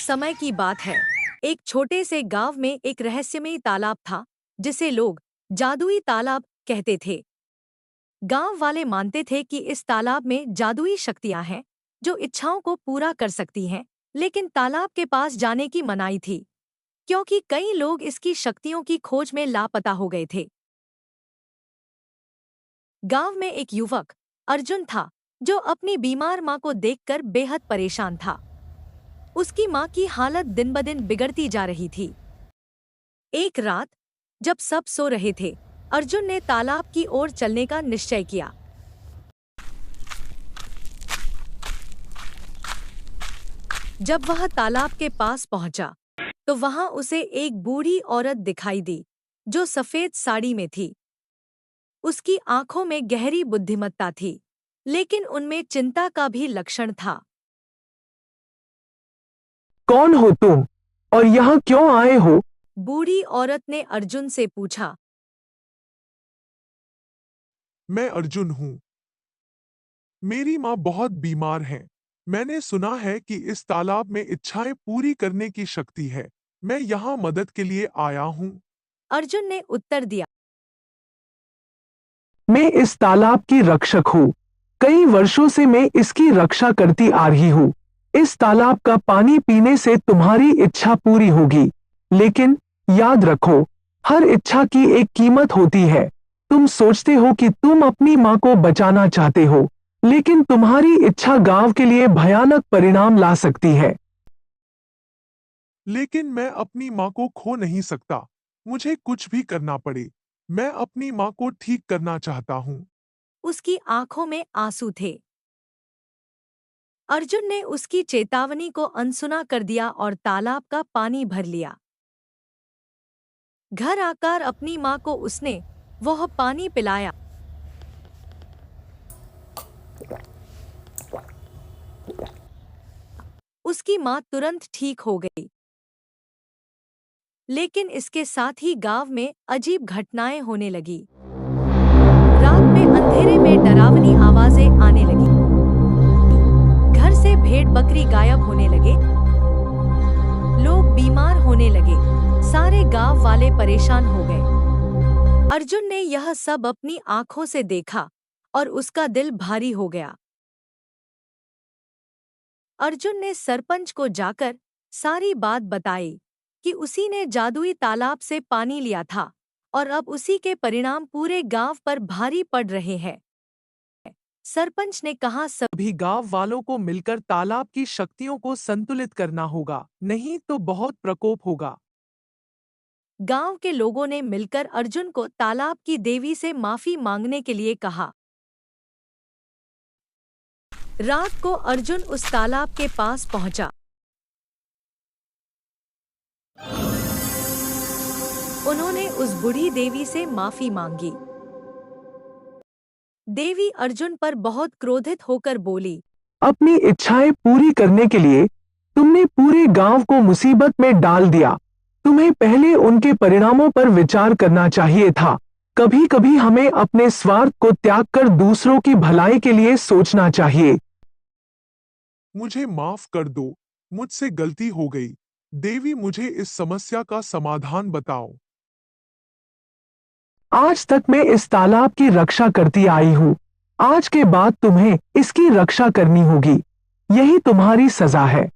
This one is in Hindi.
समय की बात है। एक छोटे से गांव में एक रहस्यमयी तालाब था, जिसे लोग जादुई तालाब कहते थे। गांव वाले मानते थे कि इस तालाब में जादुई शक्तियां हैं, जो इच्छाओं को पूरा कर सकती हैं, लेकिन तालाब के पास जाने की मनाही थी, क्योंकि कई लोग इसकी शक्तियों की खोज में लापता हो गए थे। गांव में एक युवक अर्जुन था, जो अपनी बीमार मां को देखकर बेहद परेशान था। उसकी मां की हालत दिन ब दिन बिगड़ती जा रही थी। एक रात, जब सब सो रहे थे, अर्जुन ने तालाब की ओर चलने का निश्चय किया। जब वह तालाब के पास पहुंचा, तो वहां उसे एक बूढ़ी औरत दिखाई दी, जो सफेद साड़ी में थी। उसकी आंखों में गहरी बुद्धिमत्ता थी, लेकिन उनमें चिंता का भी लक्षण था। कौन हो तुम और यहाँ क्यों आए हो? बूढ़ी औरत ने अर्जुन से पूछा। मैं अर्जुन हूँ। मेरी माँ बहुत बीमार है। मैंने सुना है कि इस तालाब में इच्छाएं पूरी करने की शक्ति है। मैं यहाँ मदद के लिए आया हूँ। अर्जुन ने उत्तर दिया। मैं इस तालाब की रक्षक हूँ। कई वर्षों से मैं इसकी रक्षा करती आ रही हूँ। इस तालाब का पानी पीने से तुम्हारी इच्छा पूरी होगी। लेकिन याद रखो, हर इच्छा की एक कीमत होती है। तुम सोचते हो कि तुम अपनी माँ को बचाना चाहते हो, लेकिन तुम्हारी इच्छा गांव के लिए भयानक परिणाम ला सकती है। लेकिन मैं अपनी माँ को खो नहीं सकता। मुझे कुछ भी करना पड़े। मैं अपनी माँ को ठीक करना चाहता हूँ। उसकी आंखों में आंसू थे। अर्जुन ने उसकी चेतावनी को अनसुना कर दिया और तालाब का पानी भर लिया। घर आकर अपनी माँ को उसने वह पानी पिलाया। उसकी माँ तुरंत ठीक हो गई। लेकिन इसके साथ ही गांव में अजीब घटनाएं होने लगी। रात में अंधेरे में डरावनी आवाजें आने लगी। घर से भेड़ बकरी गायब होने लगे। लोग बीमार होने लगे। सारे गांव वाले परेशान हो गए। अर्जुन ने यह सब अपनी आंखों से देखा और उसका दिल भारी हो गया। अर्जुन ने सरपंच को जाकर सारी बात बताई कि उसी ने जादुई तालाब से पानी लिया था और अब उसी के परिणाम पूरे गांव पर भारी पड़ रहे हैं। सरपंच ने कहा, सभी गांव वालों को मिलकर तालाब की शक्तियों को संतुलित करना होगा, नहीं तो बहुत प्रकोप होगा। गांव के लोगों ने मिलकर अर्जुन को तालाब की देवी से माफी मांगने के लिए कहा। रात को अर्जुन उस तालाब के पास पहुंचा। उन्होंने उस बूढ़ी देवी से माफी मांगी। देवी अर्जुन पर बहुत क्रोधित होकर बोली, अपनी इच्छाएं पूरी करने के लिए तुमने पूरे गांव को मुसीबत में डाल दिया। तुम्हें पहले उनके परिणामों पर विचार करना चाहिए था। कभी कभी हमें अपने स्वार्थ को त्याग कर दूसरों की भलाई के लिए सोचना चाहिए। मुझे माफ कर दो। मुझसे गलती हो गई। देवी, मुझे इस समस्या का समाधान बताओ। आज तक मैं इस तालाब की रक्षा करती आई हूँ। आज के बाद तुम्हें इसकी रक्षा करनी होगी। यही तुम्हारी सजा है।